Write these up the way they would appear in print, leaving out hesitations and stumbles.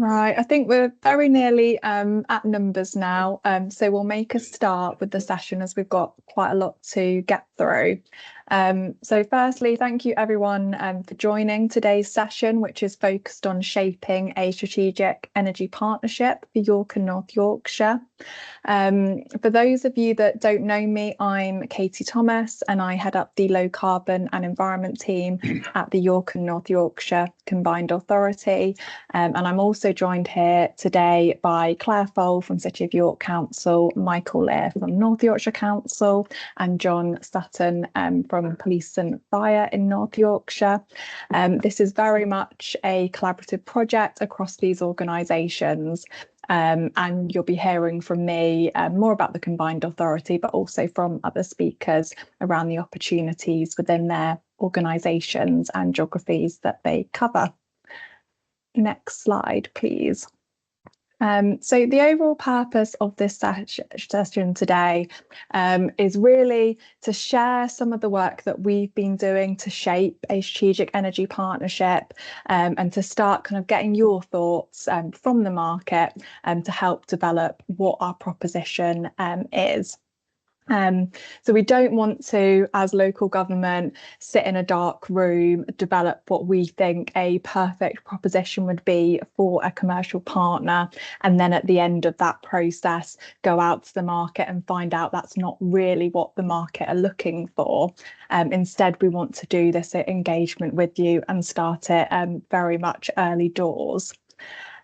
Right, I think we're very nearly at numbers now. So we'll make a start with the session as we've got quite a lot to get through. So firstly, thank you everyone for joining today's session, which is focused on shaping a strategic energy partnership for York and North Yorkshire. For those of you that don't know me, I'm Katie Thomas and I head up the low carbon and environment team at the York and North Yorkshire Combined Authority. And I'm also joined here today by Claire Fole from City of York Council, Michael Lear from North Yorkshire Council, and John Sutton from Police and Fire in North Yorkshire. This is very much a collaborative project across these organisations. And you'll be hearing from me more about the Combined Authority, but also from other speakers around the opportunities within their organisations and geographies that they cover. Next slide, please. So the overall purpose of this session today is really to share some of the work that we've been doing to shape a strategic energy partnership and to start kind of getting your thoughts from the market to help develop what our proposition is. So we don't want to, as local government, sit in a dark room, develop what we think a perfect proposition would be for a commercial partner, and then at the end of that process, go out to the market and find out that's not really what the market are looking for. Instead, we want to do this engagement with you and start it very much early doors.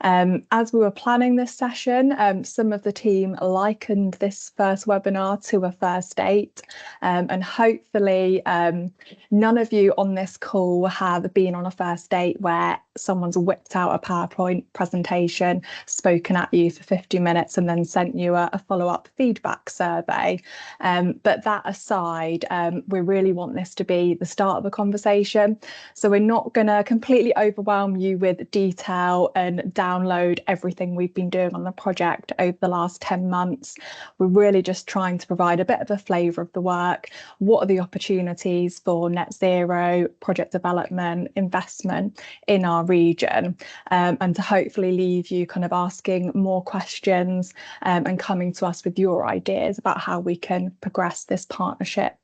As we were planning this session, some of the team likened this first webinar to a first date, and hopefully none of you on this call have been on a first date where someone's whipped out a PowerPoint presentation, spoken at you for 50 minutes and then sent you a follow-up feedback survey. But that aside, we really want this to be the start of a conversation. So we're not going to completely overwhelm you with detail and download everything we've been doing on the project over the last 10 months. We're really just trying to provide a bit of a flavour of the work. What are the opportunities for net zero, project development, investment in our region, and to hopefully leave you kind of asking more questions and coming to us with your ideas about how we can progress this partnership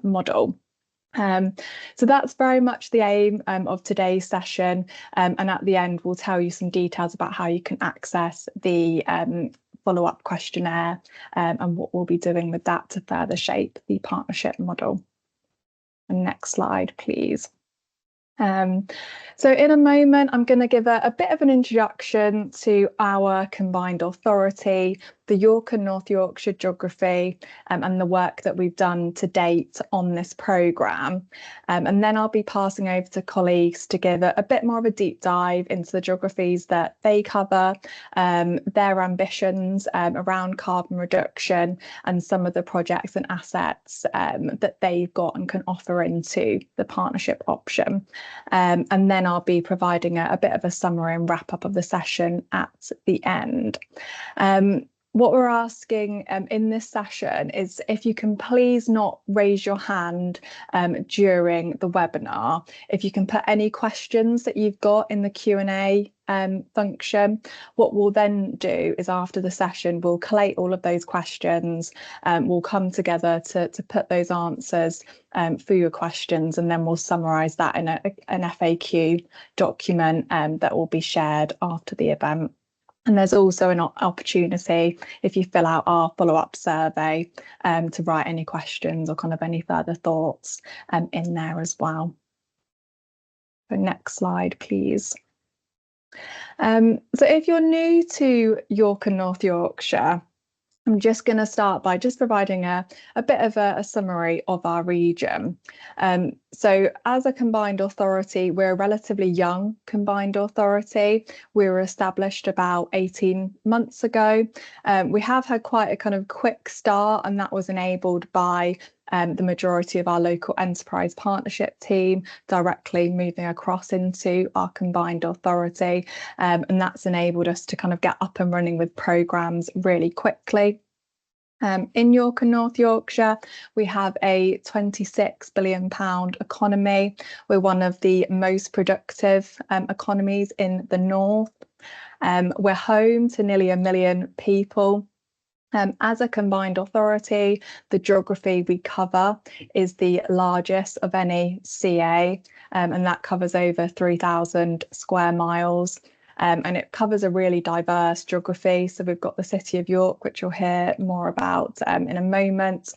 model. So that's very much the aim of today's session, and at the end we'll tell you some details about how you can access the follow-up questionnaire and what we'll be doing with that to further shape the partnership model. And next slide, please. So in a moment, I'm going to give a bit of an introduction to our combined authority, the York and North Yorkshire geography, and the work that we've done to date on this programme. And then I'll be passing over to colleagues to give a bit more of a deep dive into the geographies that they cover, their ambitions around carbon reduction, and some of the projects and assets that they've got and can offer into the partnership option. And then I'll be providing a bit of a summary and wrap up of the session at the end. What we're asking in this session is if you can please not raise your hand during the webinar. If you can put any questions that you've got in the Q&A function. What we'll then do is after the session, we'll collate all of those questions, we'll come together to put those answers for your questions, and then we'll summarise that in an FAQ document that will be shared after the event. And there's also an opportunity, if you fill out our follow-up survey, to write any questions or kind of any further thoughts in there as well. So next slide, please. So if you're new to York and North Yorkshire, I'm just going to start by just providing a bit of a summary of our region. So as a combined authority, we're a relatively young combined authority. We were established about 18 months ago. We have had quite a kind of quick start, and that was enabled by the majority of our local enterprise partnership team directly moving across into our combined authority, and that's enabled us to kind of get up and running with programmes really quickly. In York and North Yorkshire, we have a £26 billion economy. We're one of the most productive economies in the north. We're home to nearly 1 million people. As a combined authority, the geography we cover is the largest of any CA, and that covers over 3,000 square miles. And it covers a really diverse geography. So we've got the city of York, which you'll hear more about in a moment.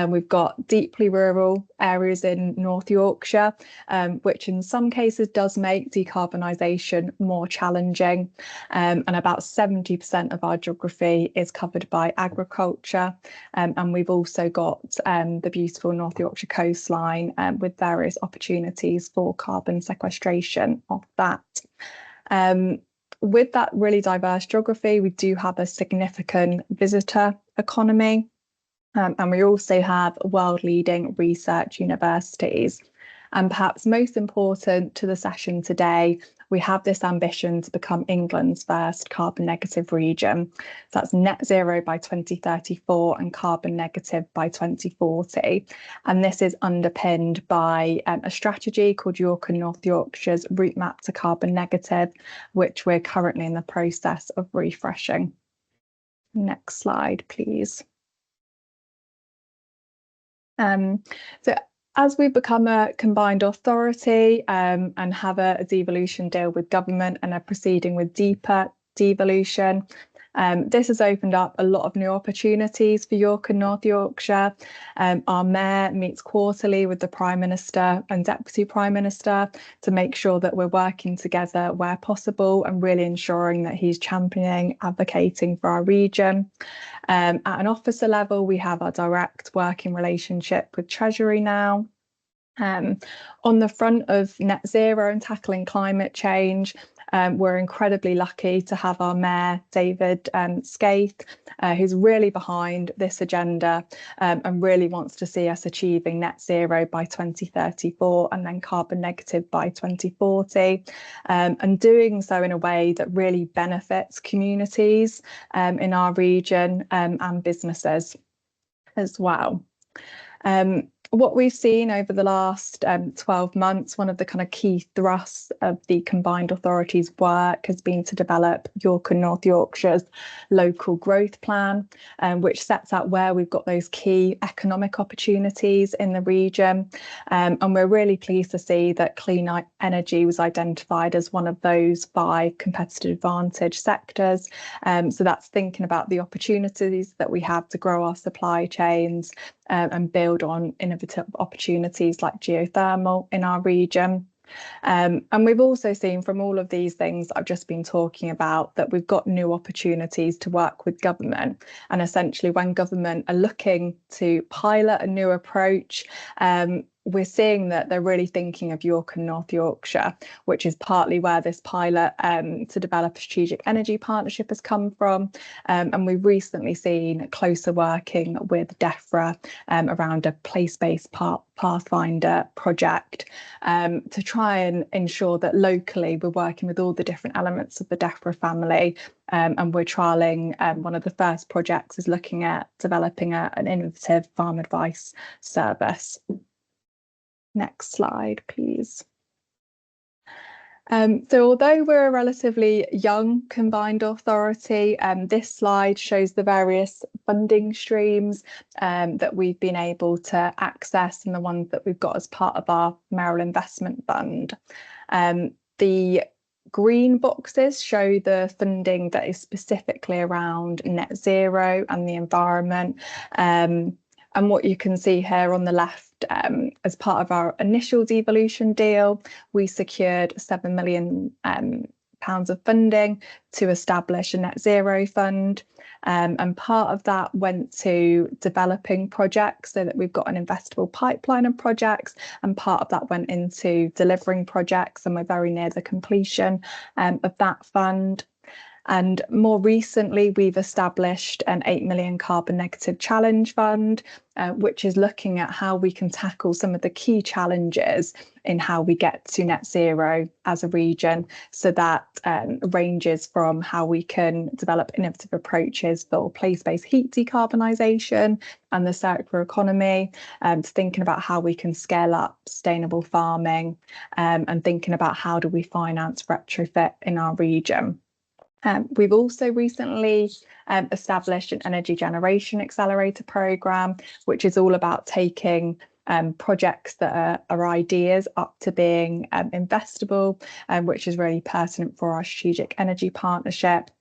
We've got deeply rural areas in North Yorkshire, which in some cases does make decarbonisation more challenging. And about 70% of our geography is covered by agriculture. And we've also got the beautiful North Yorkshire coastline with various opportunities for carbon sequestration of that. With that really diverse geography, we do have a significant visitor economy, and we also have world-leading research universities. And perhaps most important to the session today, we have this ambition to become England's first carbon negative region. So that's net zero by 2034 and carbon negative by 2040. And this is underpinned by a strategy called York and North Yorkshire's route map to carbon negative, which we're currently in the process of refreshing. Next slide, please. So as we become a combined authority and have a devolution deal with government and are proceeding with deeper devolution, this has opened up a lot of new opportunities for York and North Yorkshire. Our mayor meets quarterly with the Prime Minister and Deputy Prime Minister to make sure that we're working together where possible and really ensuring that he's championing, advocating for our region. At an officer level, we have our direct working relationship with Treasury now. On the front of net zero and tackling climate change, we're incredibly lucky to have our mayor, David Skaith, who's really behind this agenda and really wants to see us achieving net zero by 2034 and then carbon negative by 2040, and doing so in a way that really benefits communities in our region and businesses as well. What we've seen over the last 12 months, one of the kind of key thrusts of the combined authorities' work has been to develop York and North Yorkshire's local growth plan, which sets out where we've got those key economic opportunities in the region. And we're really pleased to see that clean energy was identified as one of those 5 competitive advantage sectors. So that's thinking about the opportunities that we have to grow our supply chains and build on innovative opportunities like geothermal in our region. And we've also seen from all of these things I've just been talking about that we've got new opportunities to work with government. And essentially when government are looking to pilot a new approach, we're seeing that they're really thinking of York and North Yorkshire, which is partly where this pilot to develop a strategic energy partnership has come from. And we've recently seen closer working with DEFRA around a place-based pathfinder project to try and ensure that locally we're working with all the different elements of the DEFRA family. And we're trialling one of the first projects is looking at developing an innovative farm advice service. Next slide, please. So although we're a relatively young combined authority, this slide shows the various funding streams that we've been able to access and the ones that we've got as part of our Mayoral Investment Fund. The green boxes show the funding that is specifically around net zero and the environment. And what you can see here on the left, as part of our initial devolution deal, we secured £7 million of funding to establish a net zero fund. And part of that went to developing projects so that we've got an investable pipeline of projects, and part of that went into delivering projects, and we're very near the completion of that fund. And more recently, we've established an 8 million carbon negative challenge fund, which is looking at how we can tackle some of the key challenges in how we get to net zero as a region. So that ranges from how we can develop innovative approaches for place-based heat decarbonisation and the circular economy, to thinking about how we can scale up sustainable farming, and thinking about how do we finance retrofit in our region. We've also recently established an energy generation accelerator programme, which is all about taking projects that are ideas up to being investable, which is really pertinent for our strategic energy partnership.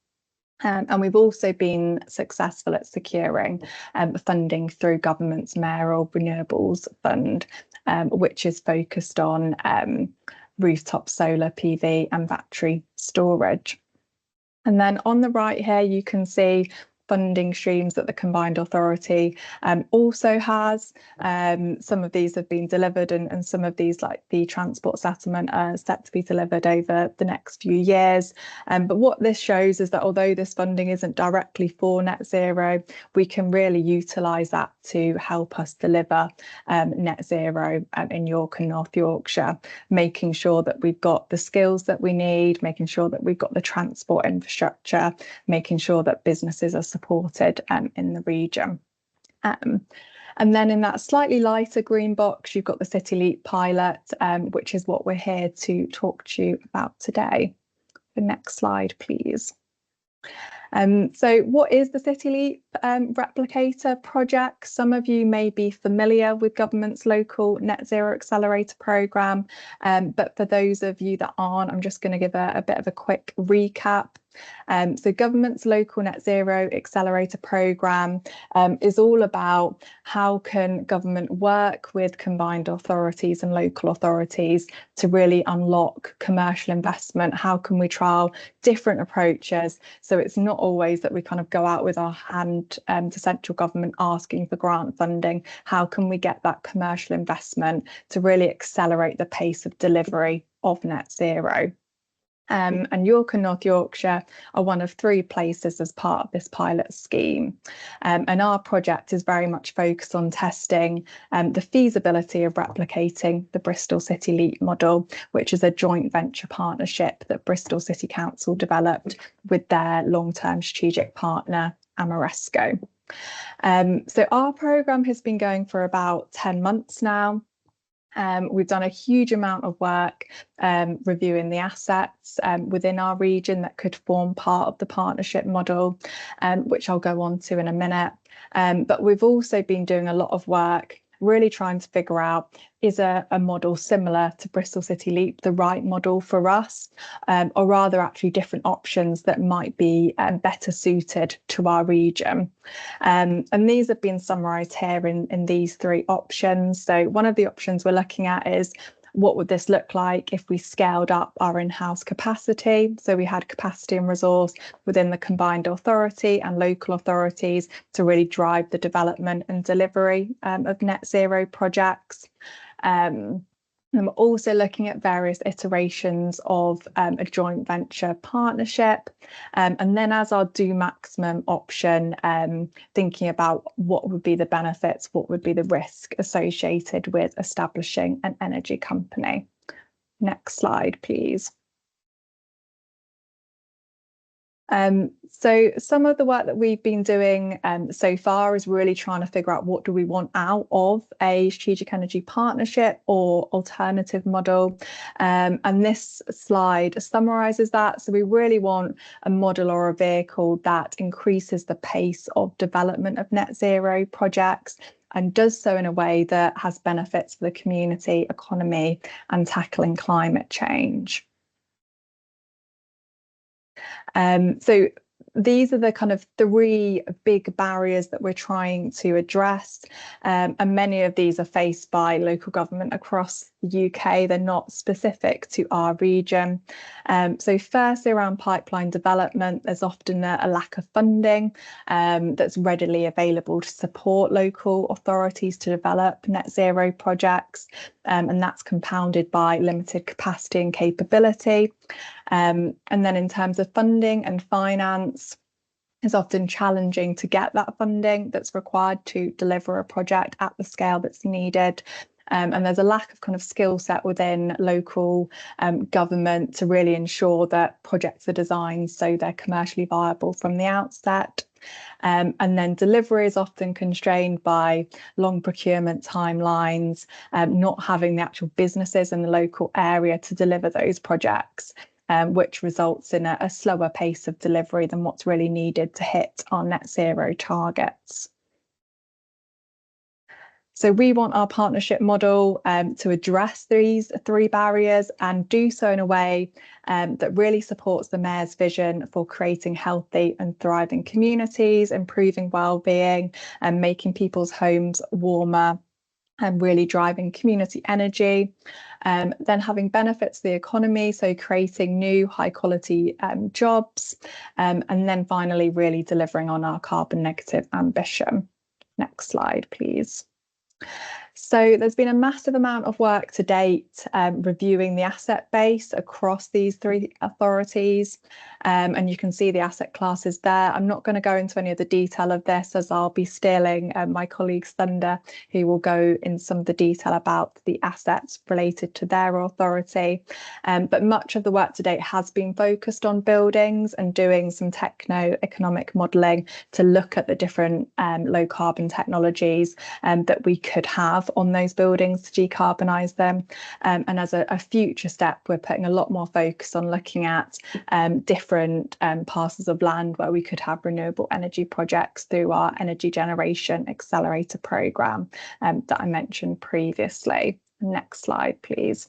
And we've also been successful at securing funding through government's mayoral renewables fund, which is focused on rooftop solar PV and battery storage. And then on the right here, you can see funding streams that the combined authority also has. Some of these have been delivered, and some of these, like the transport settlement, are set to be delivered over the next few years. But what this shows is that although this funding isn't directly for net zero, we can really utilise that to help us deliver net zero in York and North Yorkshire, making sure that we've got the skills that we need, making sure that we've got the transport infrastructure, making sure that businesses are supported in the region. And then in that slightly lighter green box, you've got the City Leap pilot, which is what we're here to talk to you about today. The next slide, please. So what is the City Leap replicator project? Some of you may be familiar with government's local net zero accelerator programme, but for those of you that aren't, I'm just going to give a bit of a quick recap. So government's local net zero accelerator programme is all about how can government work with combined authorities and local authorities to really unlock commercial investment. How can we trial different approaches, so it's not always that we kind of go out with our hand to central government asking for grant funding. How can we get that commercial investment to really accelerate the pace of delivery of net zero? And York and North Yorkshire are one of 3 places as part of this pilot scheme. And our project is very much focused on testing the feasibility of replicating the Bristol City Leap model, which is a joint venture partnership that Bristol City Council developed with their long-term strategic partner, Amoresco. So our programme has been going for about 10 months now. We've done a huge amount of work reviewing the assets within our region that could form part of the partnership model, which I'll go on to in a minute. But we've also been doing a lot of work really trying to figure out, is a model similar to Bristol City Leap the right model for us, or rather actually different options that might be better suited to our region. And these have been summarised here in these 3 options. So one of the options we're looking at is, what would this look like if we scaled up our in-house capacity? So we had capacity and resource within the combined authority and local authorities to really drive the development and delivery of net zero projects. And we're also looking at various iterations of a joint venture partnership. And then as our do maximum option, thinking about what would be the benefits, what would be the risk associated with establishing an energy company. Next slide, please. So some of the work that we've been doing so far is really trying to figure out, what do we want out of a strategic energy partnership or alternative model, and this slide summarises that. So we really want a model or a vehicle that increases the pace of development of net zero projects and does so in a way that has benefits for the community, economy, and tackling climate change. So these are the kind of 3 big barriers that we're trying to address, and many of these are faced by local government across the UK. They're not specific to our region. So firstly, around pipeline development, there's often a lack of funding that's readily available to support local authorities to develop net zero projects, and that's compounded by limited capacity and capability. And then in terms of funding and finance, it's often challenging to get that funding that's required to deliver a project at the scale that's needed. And there's a lack of kind of skill set within local government to really ensure that projects are designed so they're commercially viable from the outset. And then delivery is often constrained by long procurement timelines, not having the actual businesses in the local area to deliver those projects. which results in a slower pace of delivery than what's really needed to hit our net zero targets. So we want our partnership model to address these three barriers and do so in a way that really supports the Mayor's vision for creating healthy and thriving communities, improving well-being and making people's homes warmer and really driving community energy. Then having benefits to the economy, so creating new high quality jobs, and then finally really delivering on our carbon negative ambition. Next slide, please. So there's been a massive amount of work to date reviewing the asset base across these three authorities, and you can see the asset classes there. I'm not going to go into any of the detail of this as I'll be stealing my colleague's thunder, who will go in some of the detail about the assets related to their authority. But much of the work to date has been focused on buildings and doing some techno-economic modelling to look at the different low carbon technologies that we could have on those buildings to decarbonise them. And as a future step, we're putting a lot more focus on looking at different parcels of land where we could have renewable energy projects through our energy generation accelerator programme that I mentioned previously. Next slide, please.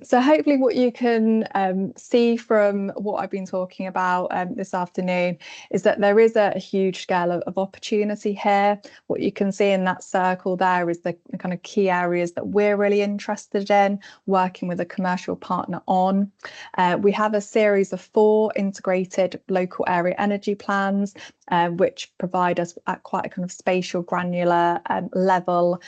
So hopefully what you can see from what I've been talking about this afternoon is that there is a huge scale of opportunity here. What you can see in that circle there is the kind of key areas that we're really interested in working with a commercial partner on. We have a series of 4 integrated local area energy plans which provide us at quite a kind of spatial granular level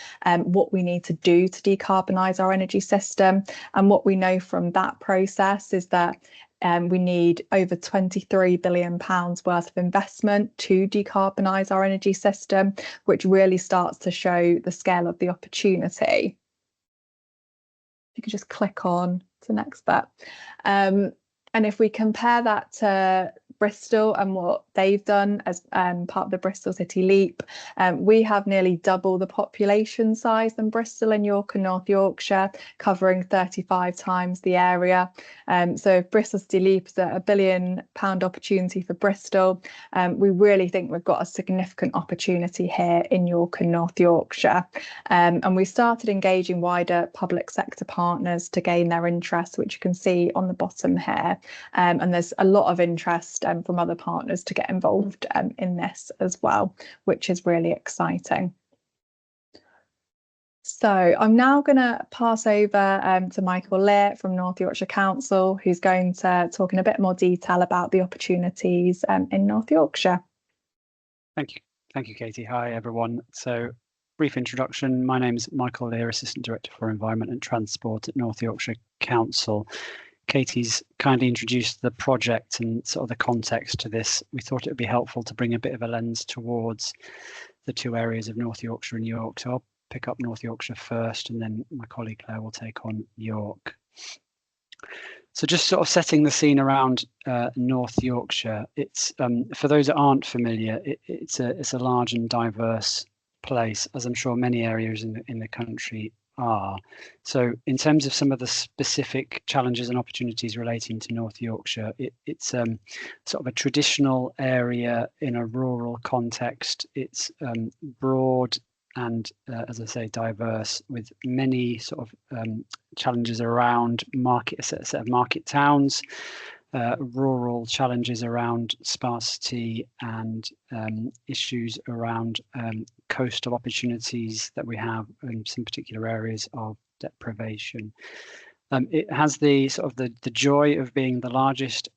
what we need to do to decarbonise our energy system. And what we know from that process is that we need over £23 billion worth of investment to decarbonise our energy system, which really starts to show the scale of the opportunity. You can just click on to the next bit. And if we compare that to Bristol and what they've done as part of the Bristol City Leap, we have nearly double the population size than Bristol and York and North Yorkshire, covering 35 times the area. So if Bristol City Leap is a £1 billion opportunity for Bristol, we really think we've got a significant opportunity here in York and North Yorkshire. And we started engaging wider public sector partners to gain their interest, which you can see on the bottom here. And there's a lot of interest from other partners to get involved in this as well, which is really exciting. So I'm now going to pass over to Michael Lear from North Yorkshire Council, who's going to talk in a bit more detail about the opportunities in North Yorkshire. Thank you, Katie. Hi, everyone. So brief introduction. My name is Michael Lear, Assistant Director for Environment and Transport at North Yorkshire Council. Katie's kindly introduced the project and sort of the context to this. We thought it would be helpful to bring a bit of a lens towards the 2 areas of North Yorkshire and York. So I'll pick up North Yorkshire first, and then my colleague Claire will take on York. So just sort of setting the scene around North Yorkshire. It's for those that aren't familiar, it's a large and diverse place, as I'm sure many areas in the country are. So in terms of some of the specific challenges and opportunities relating to North Yorkshire, it's sort of a traditional area in a rural context. It's broad and as I say, diverse, with many sort of challenges around a set of market towns, rural challenges around sparsity, and issues around coastal opportunities that we have in some particular areas of deprivation. It has the sort of the joy of being the largest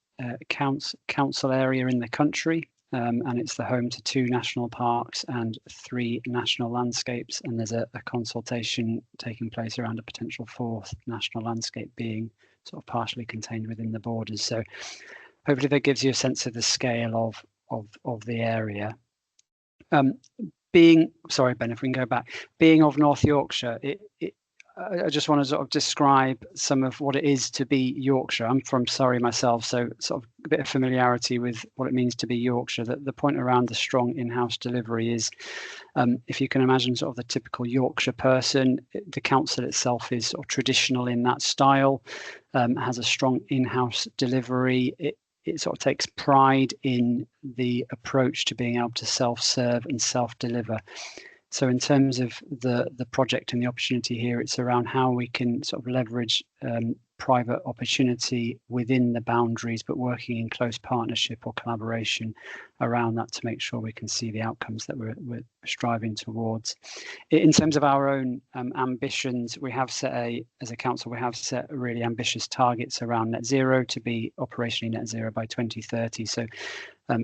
council area in the country, and it's the home to 2 national parks and 3 national landscapes, and there's a consultation taking place around a potential 4th national landscape being sort of partially contained within the borders. So hopefully that gives you a sense of the scale of the area. Sorry, Ben, if we can go back, being of North Yorkshire, I just want to sort of describe some of what it is to be Yorkshire. I'm from Surrey myself, so sort of a bit of familiarity with what it means to be Yorkshire. The point around the strong in-house delivery is, if you can imagine sort of the typical Yorkshire person, the council itself is sort of traditional in that style, has a strong in-house delivery. It sort of takes pride in the approach to being able to self-serve and self-deliver. So in terms of the project and the opportunity here, it's around how we can sort of leverage private opportunity within the boundaries, but working in close partnership or collaboration around that to make sure we can see the outcomes that we're striving towards. In terms of our own ambitions, we have set as a council, we have set really ambitious targets around net zero, to be operationally net zero by 2030. So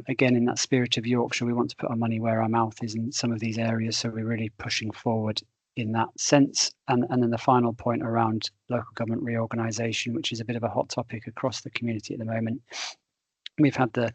again, in that spirit of Yorkshire, we want to put our money where our mouth is in some of these areas. So we're really pushing forward in that sense. And then the final point around local government reorganisation, which is a bit of a hot topic across the community at the moment. We've had I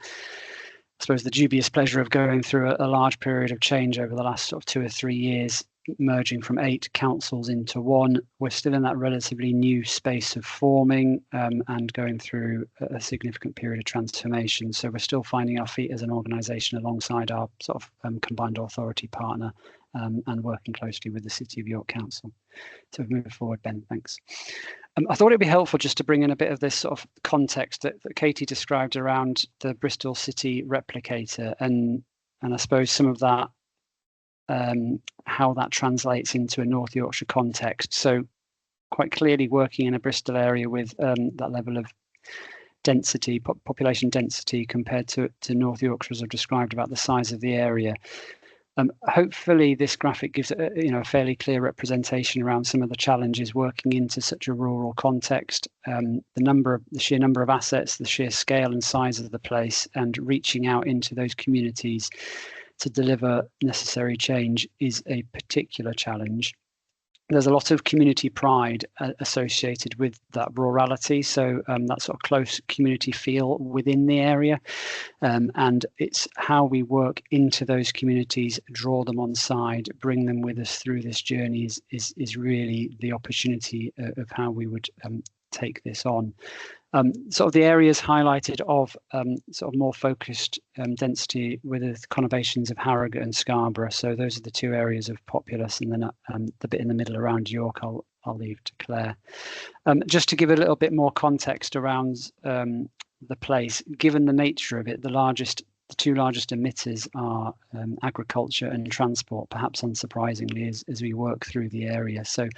suppose the dubious pleasure of going through a large period of change over the last sort of 2 or 3 years, merging from 8 councils into 1. We're still in that relatively new space of forming and going through a significant period of transformation. So we're still finding our feet as an organisation alongside our sort of combined authority partner and working closely with the City of York Council. So we've moved forward, Ben, thanks. I thought it'd be helpful just to bring in a bit of this sort of context that Katie described around the Bristol City replicator, and I suppose some of that, how that translates into a North Yorkshire context. So quite clearly working in a Bristol area with that level of density, population density compared to North Yorkshire, as I've described about the size of the area. Hopefully this graphic gives a fairly clear representation around some of the challenges working into such a rural context. The sheer number of assets, the sheer scale and size of the place, and reaching out into those communities to deliver necessary change is a particular challenge. There's a lot of community pride associated with that rurality, so that sort of close community feel within the area, and it's how we work into those communities, draw them on side, bring them with us through this journey is really the opportunity of how we would take this on. Sort of the areas highlighted of sort of more focused density with the conurbations of Harrogate and Scarborough. So those are the 2 areas of populace, and then the bit in the middle around York, I'll leave to Claire. Just to give a little bit more context around the place, given the nature of it, the 2 largest emitters are agriculture and transport, perhaps unsurprisingly, as we work through the area. So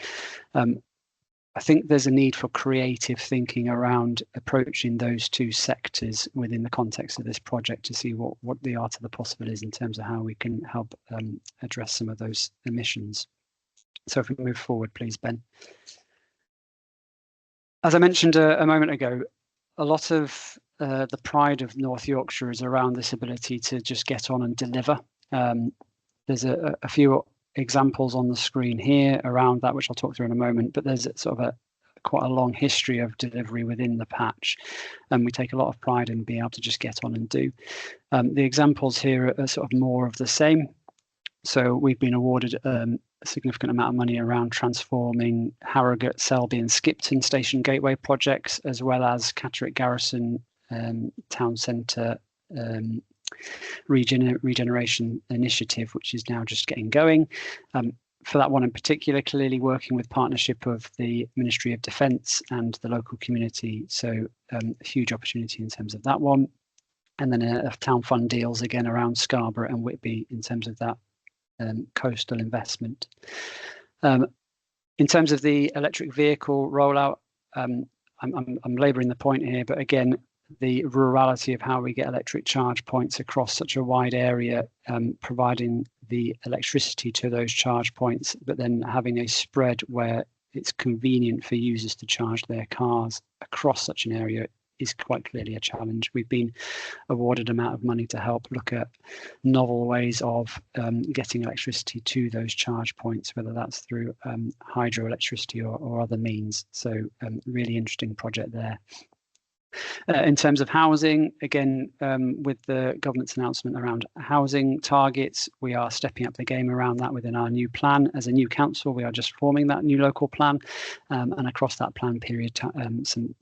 I think there's a need for creative thinking around approaching those 2 sectors within the context of this project to see what the art of the possible is in terms of how we can help address some of those emissions. So if we move forward, please, Ben. As I mentioned a moment ago, a lot of the pride of North Yorkshire is around this ability to just get on and deliver. There's a few examples on the screen here around that, which I'll talk through in a moment, but there's sort of quite a long history of delivery within the patch, and we take a lot of pride in being able to just get on and do. The examples here are sort of more of the same. So we've been awarded a significant amount of money around transforming Harrogate, Selby and Skipton station gateway projects, as well as Catterick Garrison town centre regeneration initiative, which is now just getting going. For that one in particular, clearly working with partnership of the Ministry of Defence and the local community. So a huge opportunity in terms of that one. And then a town fund deals again around Scarborough and Whitby in terms of that coastal investment. In terms of the electric vehicle rollout, I'm labouring the point here, but again, the rurality of how we get electric charge points across such a wide area, providing the electricity to those charge points, but then having a spread where it's convenient for users to charge their cars across such an area is quite clearly a challenge. We've been awarded an amount of money to help look at novel ways of getting electricity to those charge points, whether that's through hydroelectricity or other means. So really interesting project there. In terms of housing, again, with the government's announcement around housing targets, we are stepping up the game around that within our new plan. As a new council, we are just forming that new local plan, and across that plan period, some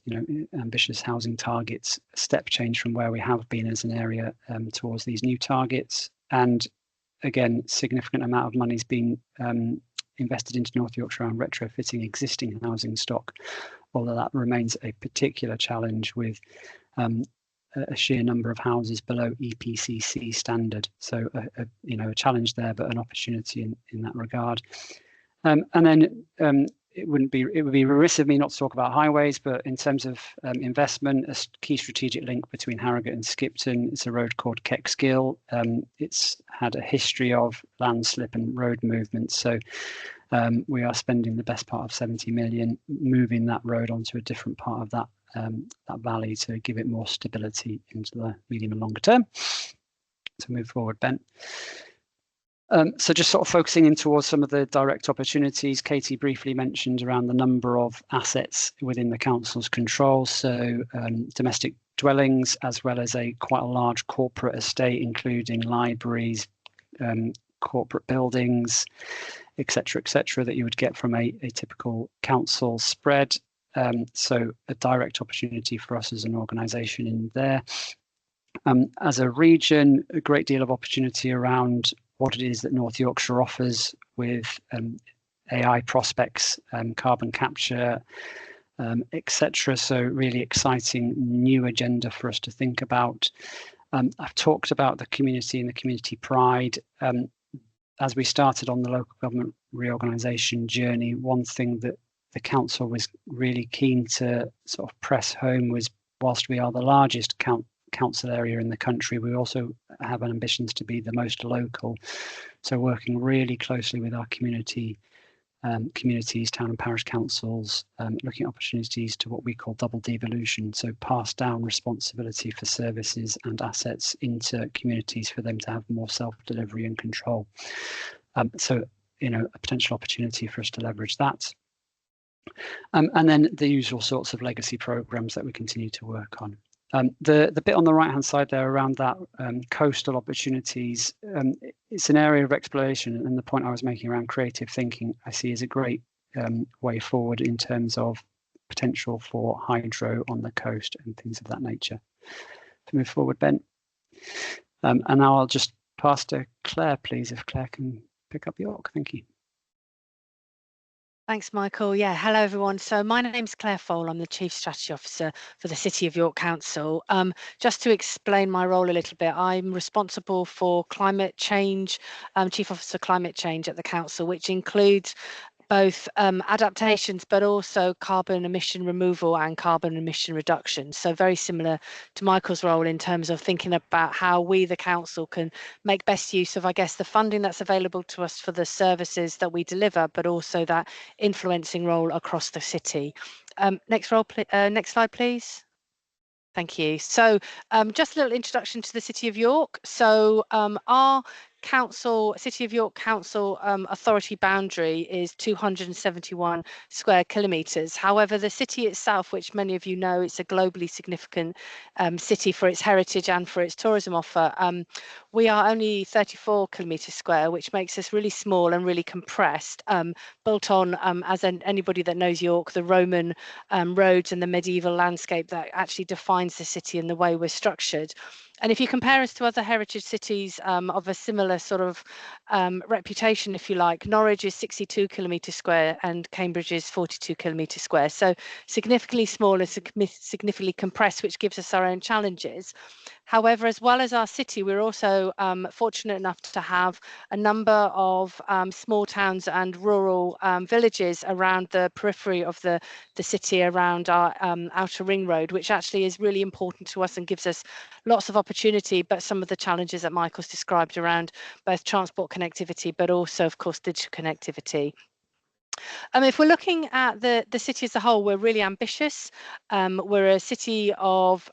ambitious housing targets, step change from where we have been as an area towards these new targets. And again, significant amount of money is being invested into North Yorkshire on retrofitting existing housing stock, although that remains a particular challenge with a sheer number of houses below EPCC standard. So a challenge there, but an opportunity in that regard. And then it would be remiss of me not to talk about highways, but in terms of investment, a key strategic link between Harrogate and Skipton, it's a road called Kecksgill. It's had a history of landslip and road movements, so we are spending the best part of 70 million moving that road onto a different part of that valley to give it more stability into the medium and longer term. So move forward, Ben. So just sort of focusing in towards some of the direct opportunities, Katie briefly mentioned around the number of assets within the council's control. So domestic dwellings, as well as quite a large corporate estate, including libraries, corporate buildings, etc., that you would get from a typical council spread. So a direct opportunity for us as an organisation in there. As a region, a great deal of opportunity around what it is that North Yorkshire offers with AI prospects, carbon capture, etc. So really exciting new agenda for us to think about. I've talked about the community and the community pride. As we started on the local government reorganisation journey, one thing that the council was really keen to sort of press home was, whilst we are the largest council area in the country, we also have ambitions to be the most local. So working really closely with our communities, town and parish councils, looking at opportunities to what we call double devolution, so pass down responsibility for services and assets into communities for them to have more self-delivery and control. So a potential opportunity for us to leverage that. And then the usual sorts of legacy programs that we continue to work on. The bit on the right hand side there around that coastal opportunities, it's an area of exploration, and the point I was making around creative thinking I see as a great way forward in terms of potential for hydro on the coast and things of that nature. To move forward, Ben. And now I'll just pass to Claire, please, if Claire can pick up York. Thank you. Thanks, Michael. Yeah, hello everyone. So my name's Claire Fole. I'm the Chief Strategy Officer for the City of York Council. Just to explain my role a little bit, I'm responsible for climate change, Chief Officer Climate Change at the Council, which includes both adaptations, but also carbon emission removal and carbon emission reduction. So very similar to Michael's role in terms of thinking about how we, the council, can make best use of, I guess, the funding that's available to us for the services that we deliver, but also that influencing role across the city. Next slide, please. Thank you. So just a little introduction to the City of York. So our City of York Council authority boundary is 271 square kilometres. However, the city itself, which many of you know, it's a globally significant city for its heritage and for its tourism offer. We are only 34 kilometres square, which makes us really small and really compressed, built on, as anybody that knows York, the Roman roads and the medieval landscape that actually defines the city and the way we're structured. And if you compare us to other heritage cities of a similar sort of reputation, if you like, Norwich is 62 kilometres square and Cambridge is 42 kilometres square. So significantly smaller, significantly compressed, which gives us our own challenges. However, as well as our city, we're also fortunate enough to have a number of small towns and rural villages around the periphery of the city, around our outer ring road, which actually is really important to us and gives us lots of opportunity, but some of the challenges that Michael's described around both transport connectivity, but also, of course, digital connectivity. If we're looking at the city as a whole, we're really ambitious. We're a city of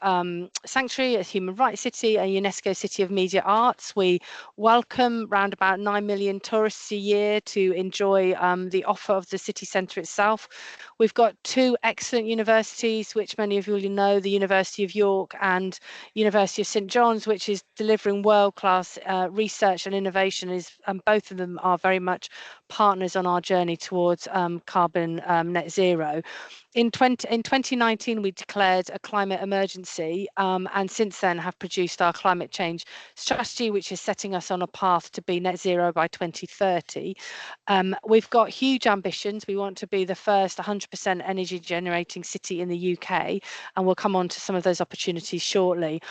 sanctuary, a human rights city, a UNESCO city of media arts. We welcome around about 9 million tourists a year to enjoy the offer of the city centre itself. We've got 2 excellent universities, which many of you will know, the University of York and University of St John's, which is delivering world-class research and innovation. Both of them are very much partners on our journey towards carbon net zero. In 2019, we declared a climate emergency, and since then have produced our climate change strategy, which is setting us on a path to be net zero by 2030. We've got huge ambitions. We want to be the first 100% energy generating city in the UK, and we'll come on to some of those opportunities shortly.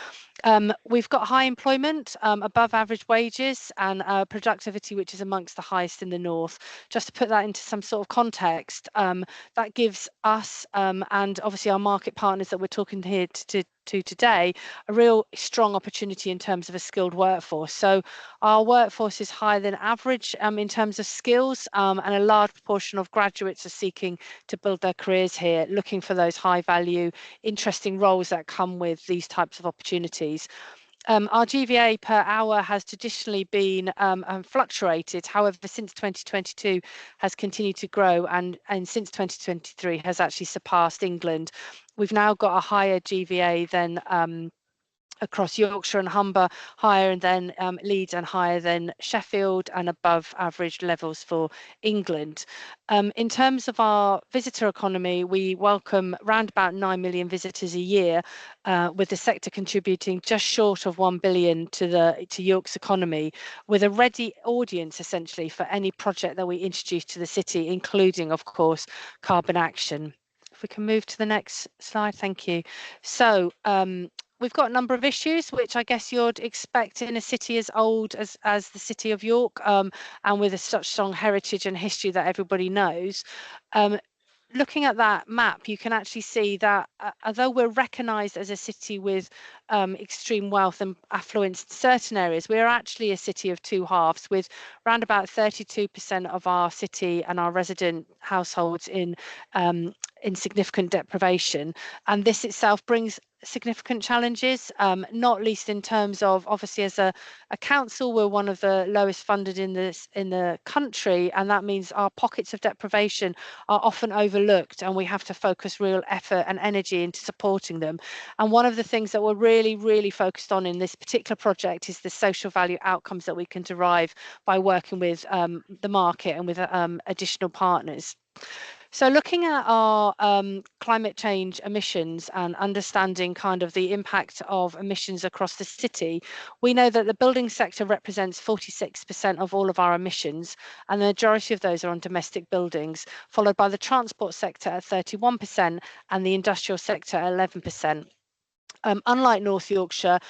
We've got high employment, above average wages, and productivity which is amongst the highest in the north. Just to put that into some sort of context, that gives us and obviously our market partners that we're talking here to today a real strong opportunity in terms of a skilled workforce. So our workforce is higher than average in terms of skills, and a large proportion of graduates are seeking to build their careers here, looking for those high value, interesting roles that come with these types of opportunities. Our GVA per hour has traditionally been fluctuated. However, since 2022 has continued to grow, and since 2023 has actually surpassed England. We've now got a higher GVA than across Yorkshire and Humber, higher than Leeds and higher than Sheffield, and above average levels for England. In terms of our visitor economy, we welcome around about 9 million visitors a year, with the sector contributing just short of 1 billion to York's economy, with a ready audience essentially for any project that we introduce to the city, including, of course, carbon action. If we can move to the next slide, thank you. So we've got a number of issues which I guess you'd expect in a city as old as the city of York, and with such strong heritage and history that everybody knows. Looking at that map, you can actually see that although we're recognised as a city with extreme wealth and affluence in certain areas, we're actually a city of 2 halves, with around about 32% of our city and our resident households in significant deprivation. And this itself brings significant challenges, not least in terms of, obviously, as a council, we're one of the lowest funded in the country, and that means our pockets of deprivation are often overlooked, and we have to focus real effort and energy into supporting them. And one of the things that we're really focused on in this particular project is the social value outcomes that we can derive by working with the market and with additional partners. So looking at our climate change emissions and understanding kind of the impact of emissions across the city, we know that the building sector represents 46% of all of our emissions, and the majority of those are on domestic buildings, followed by the transport sector at 31% and the industrial sector at 11%. Unlike North Yorkshire,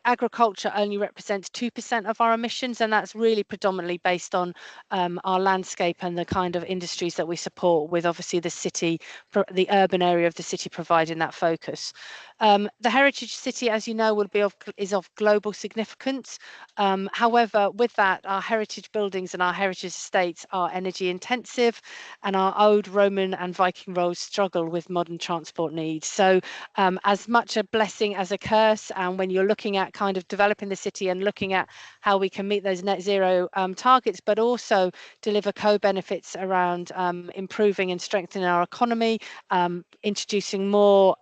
agriculture only represents 2% of our emissions, and that's really predominantly based on our landscape and the kind of industries that we support, with obviously the city, the urban area of the city providing that focus. The heritage city, as you know, is of global significance. However, with that, our heritage buildings and our heritage estates are energy intensive, and our old Roman and Viking roads struggle with modern transport needs. So as much a blessing as a curse, and when you're looking at kind of developing the city and looking at how we can meet those net zero targets, but also deliver co-benefits around improving and strengthening our economy, introducing more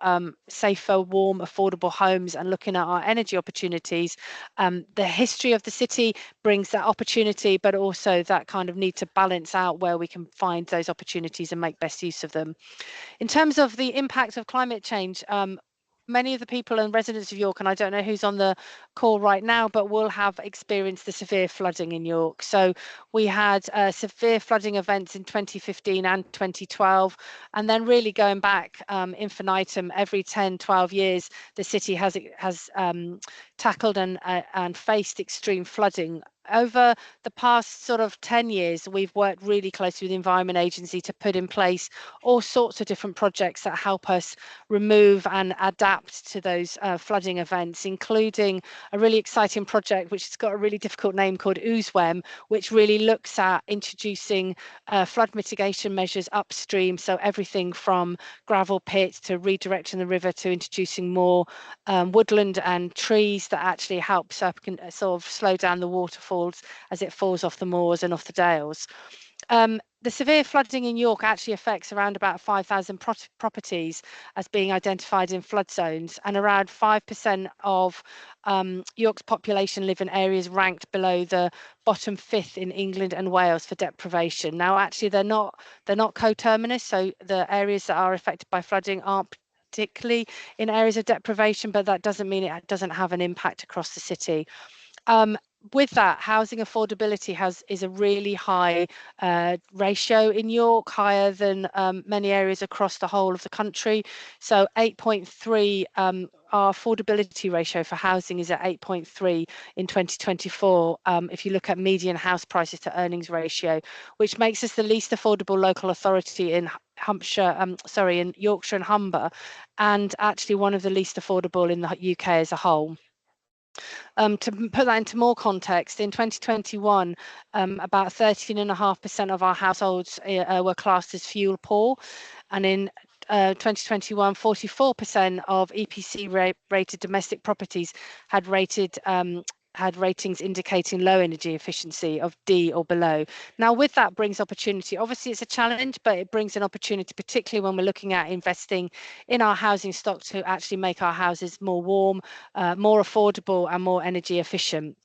safer, warm, affordable homes, and looking at our energy opportunities. The history of the city brings that opportunity, but also that kind of need to balance out where we can find those opportunities and make best use of them. In terms of the impact of climate change, many of the people and residents of York, and I don't know who's on the call right now, but will have experienced the severe flooding in York. So we had severe flooding events in 2015 and 2012, and then really going back infinitum, every 10, 12 years, the city has tackled and faced extreme flooding. over the past sort of 10 years, we've worked really closely with the Environment Agency to put in place all sorts of different projects that help us remove and adapt to those flooding events, including a really exciting project which has got a really difficult name called USWEM, which really looks at introducing flood mitigation measures upstream. So everything from gravel pits to redirecting the river to introducing more woodland and trees that actually help sort of slow down the waterfalls as it falls off the moors and off the dales. The severe flooding in York actually affects around about 5,000 properties as being identified in flood zones, and around 5% of York's population live in areas ranked below the bottom 5th in England and Wales for deprivation. Now, actually, they're not coterminous, so the areas that are affected by flooding aren't particularly in areas of deprivation, but that doesn't mean it doesn't have an impact across the city. With that, housing affordability is a really high ratio in York, higher than many areas across the whole of the country. So 8.3, our affordability ratio for housing is at 8.3 in 2024. If you look at median house prices to earnings ratio, which makes us the least affordable local authority in in Yorkshire and Humber, and actually one of the least affordable in the UK as a whole. To put that into more context, in 2021, about 13.5% of our households were classed as fuel poor, and in 2021, 44% of EPC rated domestic properties had ratings indicating low energy efficiency of D or below. Now, with that brings opportunity. Obviously, it's a challenge, but it brings an opportunity, particularly when we're looking at investing in our housing stock to actually make our houses more warm, more affordable and more energy efficient.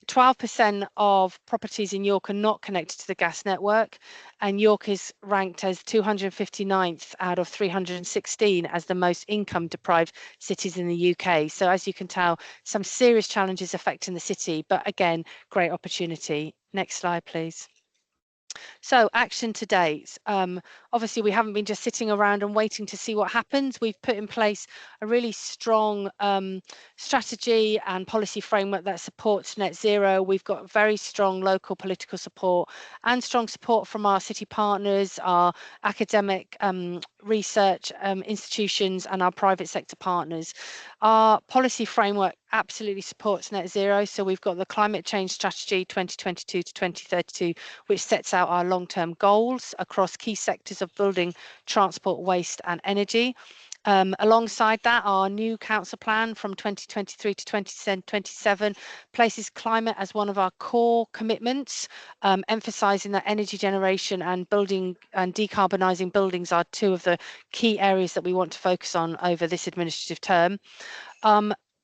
12% of properties in York are not connected to the gas network, and York is ranked as 259th out of 316 as the most income deprived cities in the UK. So as you can tell, some serious challenges affecting the city, but again, great opportunity. Next slide, please. So action to date. Obviously, we haven't been just sitting around and waiting to see what happens. We've put in place a really strong strategy and policy framework that supports net zero. We've got very strong local political support and strong support from our city partners, our academic research institutions and our private sector partners. Our policy framework absolutely supports net zero. So we've got the climate change strategy 2022 to 2032, which sets out our long-term goals across key sectors of building, transport, waste and energy. Alongside that, our new council plan from 2023 to 2027 places climate as one of our core commitments, emphasising that energy generation and building and decarbonising buildings are two of the key areas that we want to focus on over this administrative term.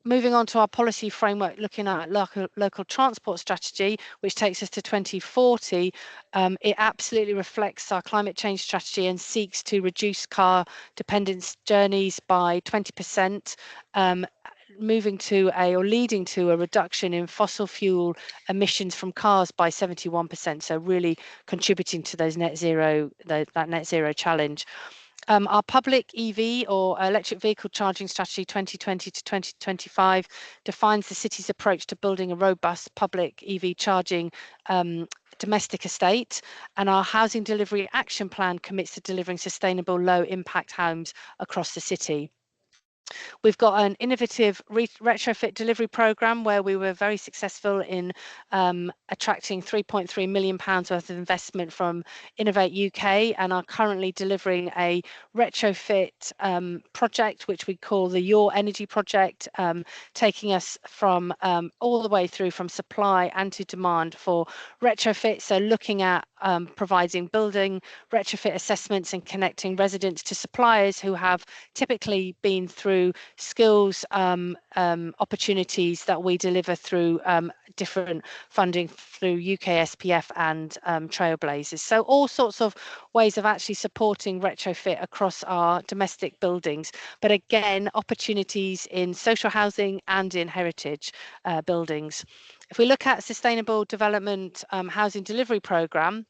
Moving on to our policy framework, looking at local transport strategy, which takes us to 2040, it absolutely reflects our climate change strategy and seeks to reduce car dependence journeys by 20%, leading to a reduction in fossil fuel emissions from cars by 71%. So really contributing to those net zero, that net zero challenge. Our public EV or electric vehicle charging strategy 2020 to 2025 defines the city's approach to building a robust public EV charging domestic estate, and our housing delivery action plan commits to delivering sustainable low impact homes across the city. We've got an innovative retrofit delivery programme where we were very successful in attracting £3.3 million worth of investment from Innovate UK, and are currently delivering a retrofit project which we call the Your Energy project, taking us from all the way through from supply and to demand for retrofit. So looking at providing building retrofit assessments and connecting residents to suppliers who have typically been through skills opportunities that we deliver through different funding through UK SPF and Trailblazers. So all sorts of ways of actually supporting retrofit across our domestic buildings, but again, opportunities in social housing and in heritage buildings. If we look at sustainable development housing delivery programme,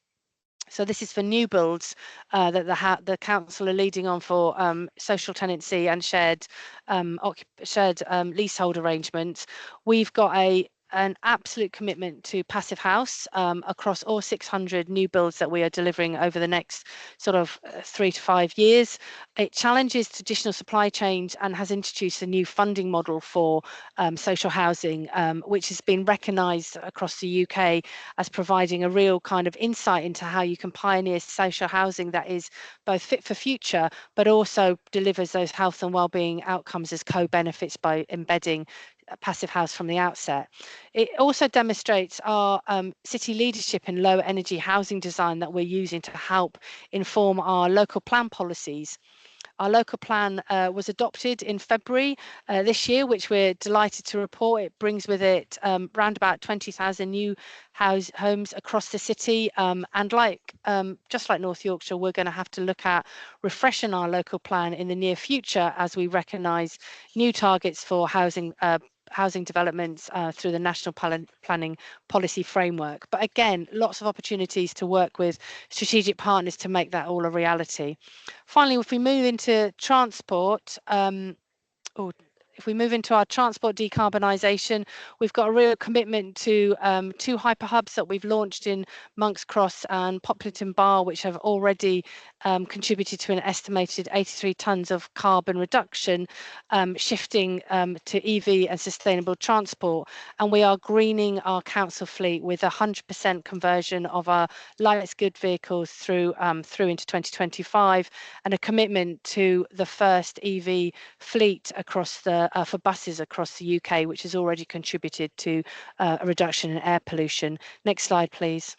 so this is for new builds that the council are leading on for social tenancy and shared leasehold arrangements. We've got a an absolute commitment to passive house across all 600 new builds that we are delivering over the next sort of 3 to 5 years. It challenges traditional supply chains and has introduced a new funding model for social housing, which has been recognised across the UK as providing a real kind of insight into how you can pioneer social housing that is both fit for future, but also delivers those health and wellbeing outcomes as co-benefits by embedding a passive house from the outset. It also demonstrates our city leadership in low energy housing design that we're using to help inform our local plan policies. Our local plan was adopted in February this year, which we're delighted to report. It brings with it around about 20,000 new homes across the city. And just like North Yorkshire, we're going to have to look at refreshing our local plan in the near future as we recognise new targets for housing developments through the National Planning Policy Framework. But again, lots of opportunities to work with strategic partners to make that all a reality. Finally, if we move into transport, if we move into our transport decarbonisation, we've got a real commitment to 2 hyperhubs that we've launched in Monk's Cross and Poplarton Bar, which have already contributed to an estimated 83 tonnes of carbon reduction, shifting to EV and sustainable transport. And we are greening our council fleet with 100% conversion of our light good vehicles through into 2025, and a commitment to the first EV fleet across the for buses across the UK, which has already contributed to a reduction in air pollution. Next slide, please.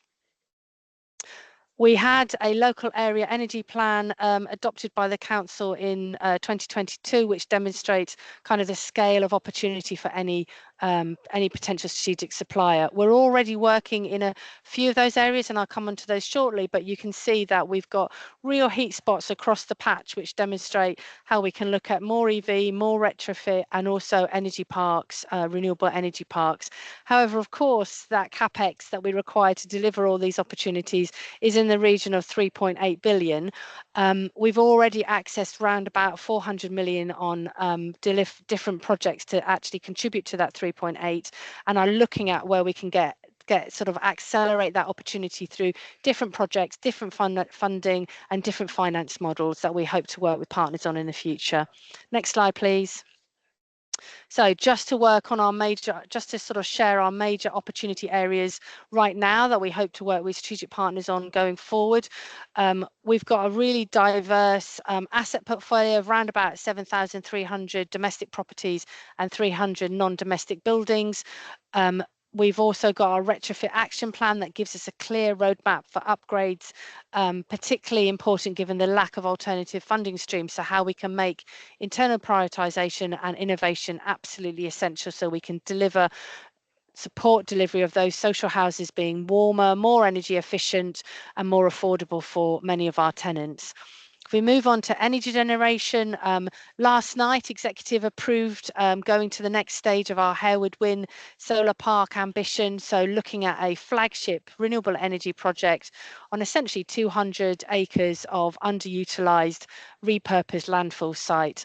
We had a local area energy plan adopted by the council in 2022, which demonstrates kind of the scale of opportunity for any potential strategic supplier. We're already working in a few of those areas, and I'll come on to those shortly, but you can see that we've got real heat spots across the patch, which demonstrate how we can look at more EV, more retrofit, and also energy parks, renewable energy parks. However, of course, that CapEx that we require to deliver all these opportunities is in the region of 3.8 billion. We've already accessed around about 400 million on different projects to actually contribute to that 3.8, and are looking at where we can get sort of accelerate that opportunity through different projects, different funding, and different finance models that we hope to work with partners on in the future. Next slide, please. So just to work on just to sort of share our major opportunity areas right now that we hope to work with strategic partners on going forward. We've got a really diverse asset portfolio of around about 7,300 domestic properties and 300 non-domestic buildings. We've also got our retrofit action plan that gives us a clear roadmap for upgrades, particularly important given the lack of alternative funding streams. So how we can make internal prioritisation and innovation absolutely essential so we can support delivery of those social houses being warmer, more energy efficient, and more affordable for many of our tenants. If we move on to energy generation, last night executive approved going to the next stage of our Harewood Wyn solar park ambition. So looking at a flagship renewable energy project on essentially 200 acres of underutilised repurposed landfill site.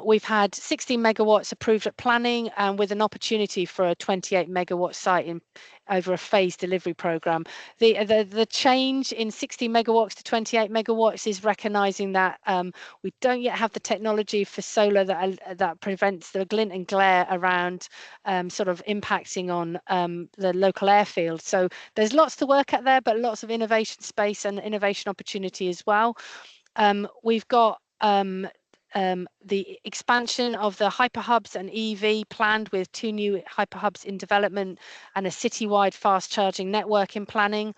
We've had 16 megawatts approved at planning, and with an opportunity for a 28 megawatt site over a phased delivery programme. The change in 60 megawatts to 28 megawatts is recognising that we don't yet have the technology for solar that prevents the glint and glare around sort of impacting on the local airfield. So there's lots to work at there, but lots of innovation space and innovation opportunity as well. We've got the expansion of the hyperhubs and EV planned with 2 new hyperhubs in development and a citywide fast charging network in planning.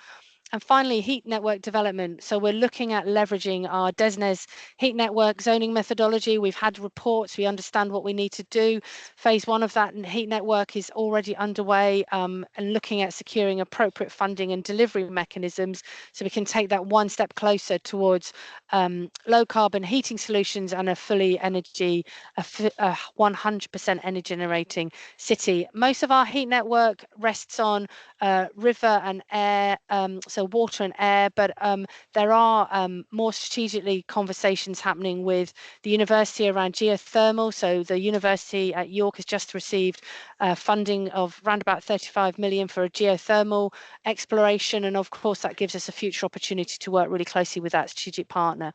And finally, heat network development. So we're looking at leveraging our DESNZ heat network zoning methodology. We've had reports, we understand what we need to do. Phase 1 of that heat network is already underway, and looking at securing appropriate funding and delivery mechanisms so we can take that one step closer towards low carbon heating solutions and a fully 100% energy generating city. Most of our heat network rests on river and air so water and air, but there are more strategically conversations happening with the university around geothermal. So the university at York has just received funding of around about 35 million for a geothermal exploration, and of course that gives us a future opportunity to work really closely with that strategic partner.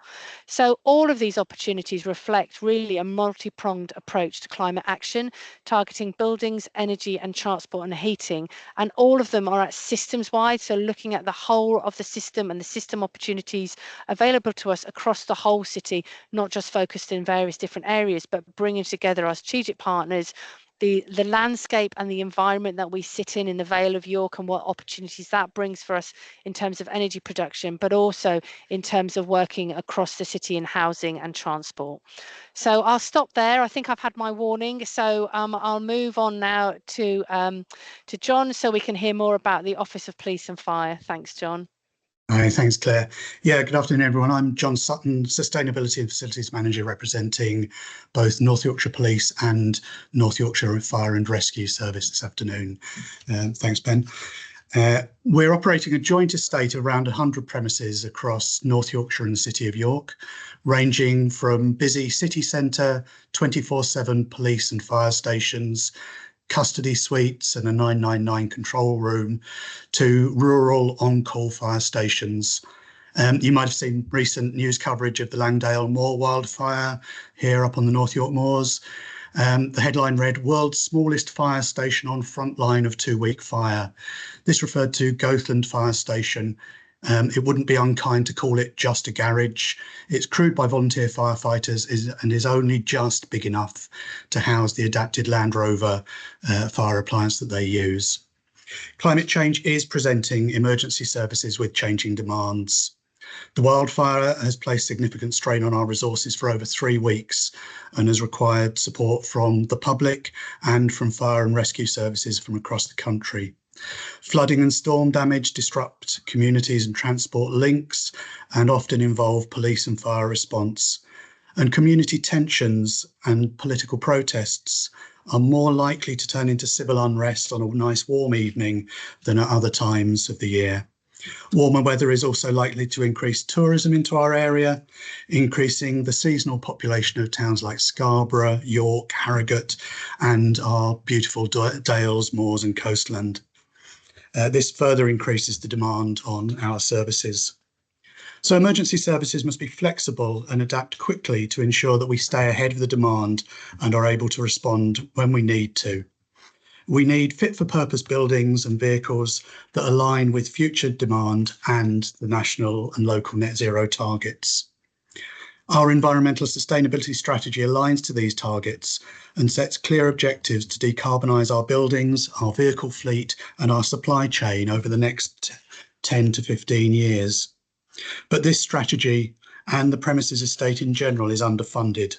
So all of these opportunities reflect really a multi-pronged approach to climate action, targeting buildings, energy and transport and heating, and all of them are at systems wide, so looking at the whole of the system and the system opportunities available to us across the whole city, not just focused in various different areas, but bringing together our strategic partners, the landscape and the environment that we sit in the Vale of York, and what opportunities that brings for us in terms of energy production, but also in terms of working across the city in housing and transport. So I'll stop there. I think I've had my warning. So I'll move on now to John, so we can hear more about the Office of Police and Fire. Thanks, John. Hi, thanks, Claire. Yeah, good afternoon, everyone. I'm John Sutton, Sustainability and Facilities Manager, representing both North Yorkshire Police and North Yorkshire Fire and Rescue Service this afternoon. Thanks, Ben. We're operating a joint estate of around 100 premises across North Yorkshire and the City of York, ranging from busy city centre, 24/7 police and fire stations, custody suites and a 999 control room, to rural on-call fire stations. You might have seen recent news coverage of the Langdale Moor wildfire here up on the North York Moors. The headline read, "World's smallest fire station on front line of 2-week fire." This referred to Goathland Fire Station. It wouldn't be unkind to call it just a garage. It's crewed by volunteer firefighters and is only just big enough to house the adapted Land Rover fire appliance that they use. Climate change is presenting emergency services with changing demands. The wildfire has placed significant strain on our resources for over 3 weeks and has required support from the public and from fire and rescue services from across the country. Flooding and storm damage disrupt communities and transport links and often involve police and fire response. And community tensions and political protests are more likely to turn into civil unrest on a nice warm evening than at other times of the year. Warmer weather is also likely to increase tourism into our area, increasing the seasonal population of towns like Scarborough, York, Harrogate, and our beautiful dales, moors and coastland. This further increases the demand on our services. So emergency services must be flexible and adapt quickly to ensure that we stay ahead of the demand and are able to respond when we need to. We need fit-for-purpose buildings and vehicles that align with future demand and the national and local net zero targets. Our environmental sustainability strategy aligns to these targets and sets clear objectives to decarbonise our buildings, our vehicle fleet and our supply chain over the next 10 to 15 years. But this strategy and the premises estate in general is underfunded.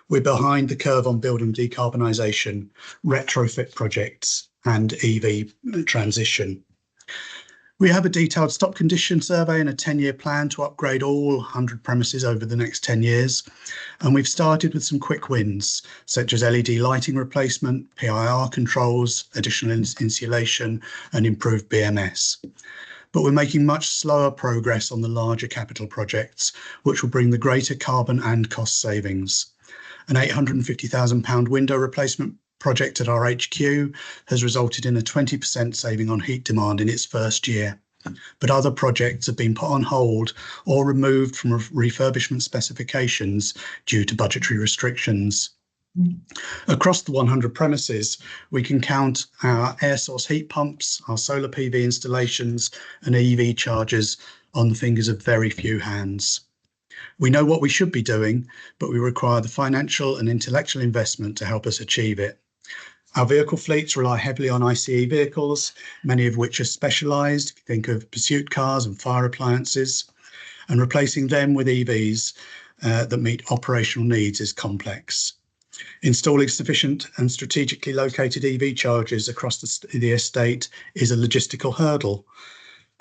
We're behind the curve on building decarbonisation, retrofit projects and EV transition. We have a detailed stock condition survey and a 10-year plan to upgrade all 100 premises over the next 10 years. And we've started with some quick wins, such as LED lighting replacement, PIR controls, additional insulation and improved BMS. But we're making much slower progress on the larger capital projects, which will bring the greater carbon and cost savings. An £850,000 window replacement project at our HQ has resulted in a 20% saving on heat demand in its first year. But other projects have been put on hold or removed from refurbishment specifications due to budgetary restrictions. Across the 100 premises, we can count our air source heat pumps, our solar PV installations and EV chargers on the fingers of very few hands. We know what we should be doing, but we require the financial and intellectual investment to help us achieve it. Our vehicle fleets rely heavily on ICE vehicles, many of which are specialised. Think of pursuit cars and fire appliances, and replacing them with EVs that meet operational needs is complex. Installing sufficient and strategically located EV chargers across the estate is a logistical hurdle.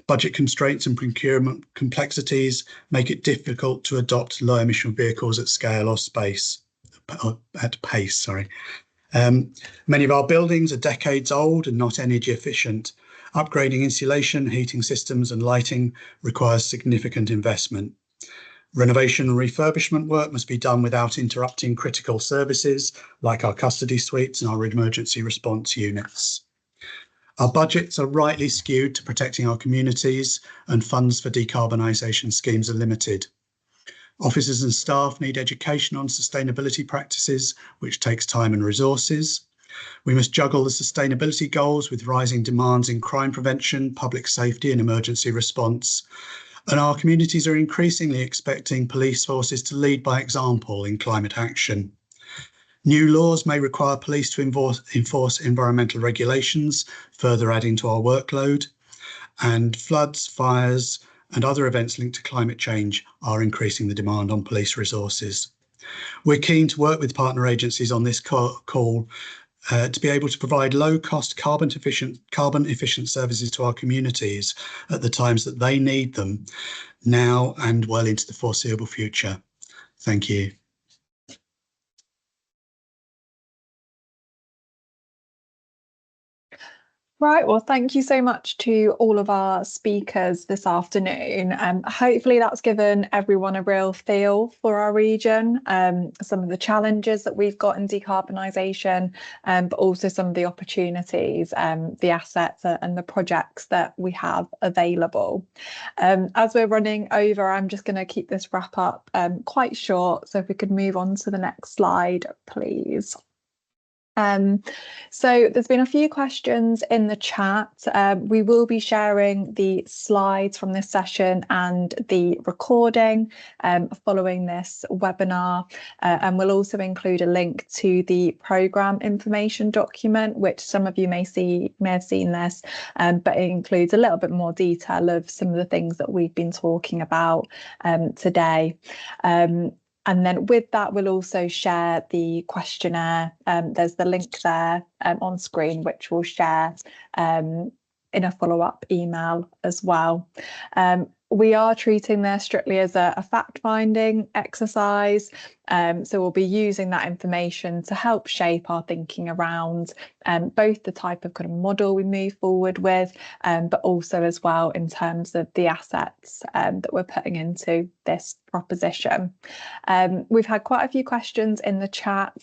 Budget constraints and procurement complexities make it difficult to adopt low emission vehicles at scale or pace. Many of our buildings are decades old and not energy efficient, Upgrading insulation, heating systems and lighting requires significant investment. Renovation and refurbishment work must be done without interrupting critical services like our custody suites and our emergency response units. Our budgets are rightly skewed to protecting our communities, and funds for decarbonisation schemes are limited. Officers and staff need education on sustainability practices, which takes time and resources. We must juggle the sustainability goals with rising demands in crime prevention, public safety and emergency response. And our communities are increasingly expecting police forces to lead by example in climate action. New laws may require police to enforce environmental regulations, further adding to our workload. And floods, fires and other events linked to climate change are increasing the demand on police resources. We're keen to work with partner agencies on this call to be able to provide low-cost, carbon-efficient services to our communities at the times that they need them, now and well into the foreseeable future. Thank you. Right, well, thank you so much to all of our speakers this afternoon. Hopefully that's given everyone a real feel for our region, some of the challenges that we've got in decarbonisation, but also some of the opportunities, the assets and the projects that we have available. As we're running over, I'm just going to keep this wrap up quite short. So if we could move on to the next slide, please. So there's been a few questions in the chat. We will be sharing the slides from this session and the recording following this webinar, and we'll also include a link to the programme information document, which some of you may have seen this, but it includes a little bit more detail of some of the things that we've been talking about today. And then with that, we'll also share the questionnaire. There's the link there on screen, which we'll share in a follow-up email as well. We are treating this strictly as a fact-finding exercise. So we'll be using that information to help shape our thinking around both the type of kind of model we move forward with, but also as well in terms of the assets that we're putting into this proposition. We've had quite a few questions in the chat.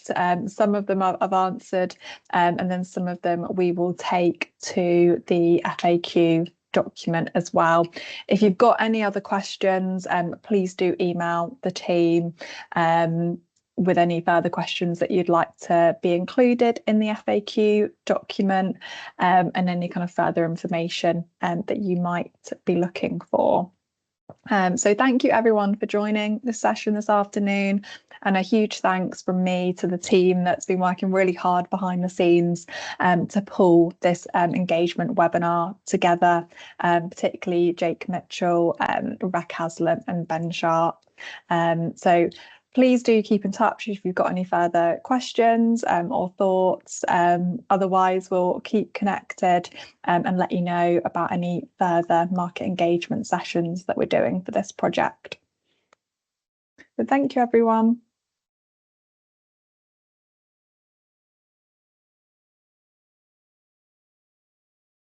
Some of them I've answered, and then some of them we will take to the FAQ document as well. If you've got any other questions, please do email the team with any further questions that you'd like to be included in the FAQ document, and any kind of further information that you might be looking for. So thank you everyone for joining this session this afternoon, and a huge thanks from me to the team that's been working really hard behind the scenes to pull this engagement webinar together, particularly Jake Mitchell, Rebecca Haslam and Ben Sharp. So please do keep in touch if you've got any further questions or thoughts. Otherwise, we'll keep connected and let you know about any further market engagement sessions that we're doing for this project. So thank you, everyone.